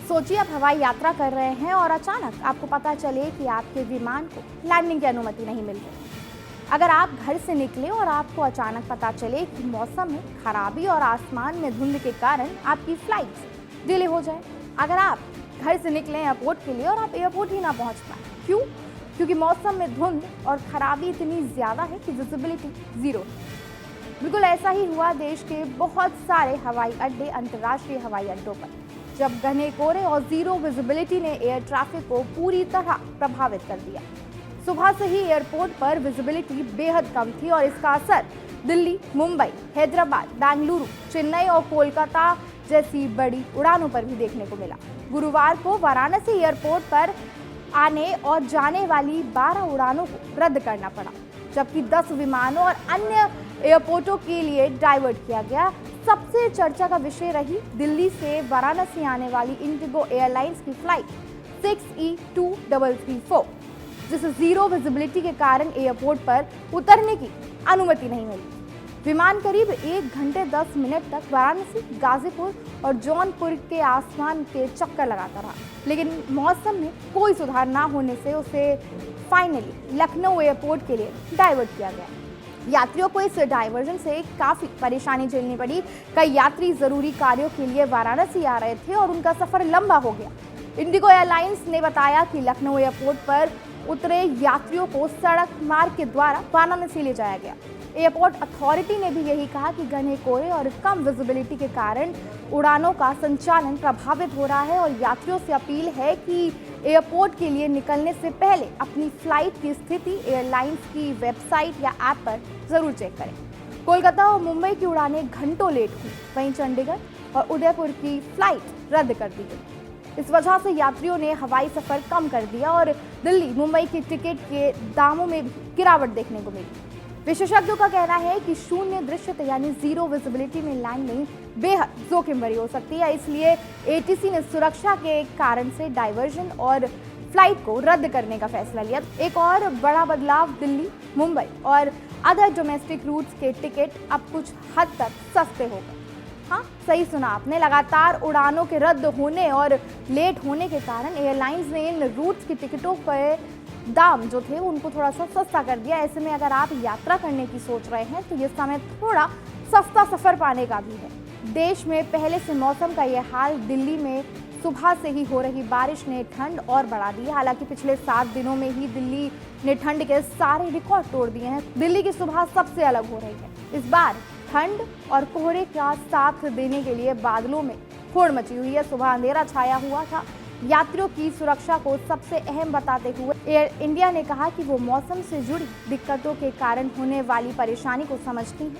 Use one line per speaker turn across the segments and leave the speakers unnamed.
सोचिए आप हवाई यात्रा कर रहे हैं और अचानक आपको पता चले कि आपके विमान को लैंडिंग की अनुमति नहीं मिल रही। अगर आप घर से निकले और आपको अचानक पता चले कि मौसम में खराबी और आसमान में धुंध के कारण आपकी फ्लाइट डिले हो जाए। अगर आप घर से निकले एयरपोर्ट के लिए और आप एयरपोर्ट ही ना पहुंच पाए, क्यों? क्योंकि मौसम में धुंध और खराबी इतनी ज़्यादा है कि विजिबिलिटी ज़ीरो। बिल्कुल ऐसा ही हुआ देश के बहुत सारे हवाई अड्डे, अंतर्राष्ट्रीय हवाई अड्डों पर, जब घने कोहरे और ज़ीरो विजिबिलिटी ने एयर ट्रैफिक को पूरी तरह प्रभावित कर दिया। सुबह से ही एयरपोर्ट पर विजिबिलिटी बेहद कम थी और इसका असर दिल्ली, मुंबई, हैदराबाद, बेंगलुरु, चेन्नई और कोलकाता जैसी बड़ी उड़ानों पर भी देखने को मिला। गुरुवार को वाराणसी एयरपोर्ट पर आने और जाने वाली 12 उड़ानों को रद्द करना पड़ा, जबकि 10 विमानों और अन्य एयरपोर्टों के लिए डाइवर्ट किया गया। सबसे चर्चा का विषय रही दिल्ली से वाराणसी आने वाली इंडिगो एयरलाइंस की फ्लाइट 6E2334, जिसे ज़ीरो विजिबिलिटी के कारण एयरपोर्ट पर उतरने की अनुमति नहीं मिली। विमान करीब 1 घंटे 10 मिनट तक वाराणसी, गाजीपुर और जौनपुर के आसमान के चक्कर लगाता रहा, लेकिन मौसम में कोई सुधार ना होने से उसे फाइनली लखनऊ एयरपोर्ट के लिए डाइवर्ट किया गया। यात्रियों को इस डाइवर्जन से काफ़ी परेशानी झेलनी पड़ी। कई यात्री ज़रूरी कार्यों के लिए वाराणसी आ रहे थे और उनका सफ़र लंबा हो गया। इंडिगो एयरलाइंस ने बताया कि लखनऊ एयरपोर्ट पर उतरे यात्रियों को सड़क मार्ग के द्वारा वाराणसी ले जाया गया। एयरपोर्ट अथॉरिटी ने भी यही कहा कि घने कोहरे और कम विजिबिलिटी के कारण उड़ानों का संचालन प्रभावित हो रहा है और यात्रियों से अपील है कि एयरपोर्ट के लिए निकलने से पहले अपनी फ्लाइट की स्थिति एयरलाइंस की वेबसाइट या ऐप पर जरूर चेक करें। कोलकाता और मुंबई की उड़ानें घंटों लेट हुई, वहीं चंडीगढ़ और उदयपुर की फ्लाइट रद्द कर दी गई। इस वजह से यात्रियों ने हवाई सफर कम कर दिया और दिल्ली, मुंबई की टिकट के दामों में भी गिरावट देखने को मिली। विशेषज्ञों का कहना है कि शून्य दृश्यता यानी ज़ीरो विजिबिलिटी में लैंडिंग बेहद जोखिम भरी हो सकती है, इसलिए एटीसी ने सुरक्षा के कारण से डाइवर्जन और फ्लाइट को रद्द करने का फैसला लिया। एक और बड़ा बदलाव, दिल्ली, मुंबई और अदर डोमेस्टिक रूट्स के टिकट अब कुछ हद तक सस्ते हो गए। हाँ, सही सुना आपने, लगातार उड़ानों के रद्द होने और लेट होने के कारण एयरलाइंस ने इन रूट्स की टिकटों पर दाम जो थे उनको थोड़ा सा सस्ता कर दिया। ऐसे में अगर आप यात्रा करने की सोच रहे हैं तो ये समय थोड़ा सस्ता सफ़र पाने का भी है। देश में पहले से मौसम का ये हाल, दिल्ली में सुबह से ही हो रही बारिश ने ठंड और बढ़ा दी है। हालांकि पिछले 7 दिनों में ही दिल्ली ने ठंड के सारे रिकॉर्ड तोड़ दिए हैं। दिल्ली की सुबह सबसे अलग हो रही है। इस बार ठंड और कोहरे का साथ देने के लिए बादलों में होड़ मची हुई है। सुबह अंधेरा छाया हुआ था। यात्रियों की सुरक्षा को सबसे अहम बताते हुए एयर इंडिया ने कहा कि वो मौसम से जुड़ी दिक्कतों के कारण होने वाली परेशानी को समझती है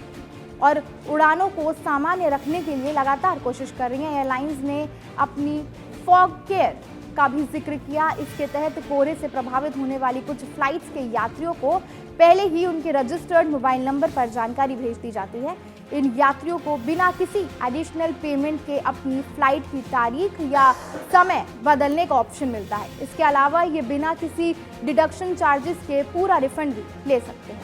और उड़ानों को सामान्य रखने के लिए लगातार कोशिश कर रही है। एयरलाइंस ने अपनी फॉग केयर का भी जिक्र किया। इसके तहत कोहरे से प्रभावित होने वाली कुछ फ्लाइट्स के यात्रियों को पहले ही उनके रजिस्टर्ड मोबाइल नंबर पर जानकारी भेज दी जाती है। इन यात्रियों को बिना किसी एडिशनल पेमेंट के अपनी फ्लाइट की तारीख या समय बदलने का ऑप्शन मिलता है। इसके अलावा ये बिना किसी डिडक्शन चार्जेस के पूरा रिफंड भी ले सकते हैं।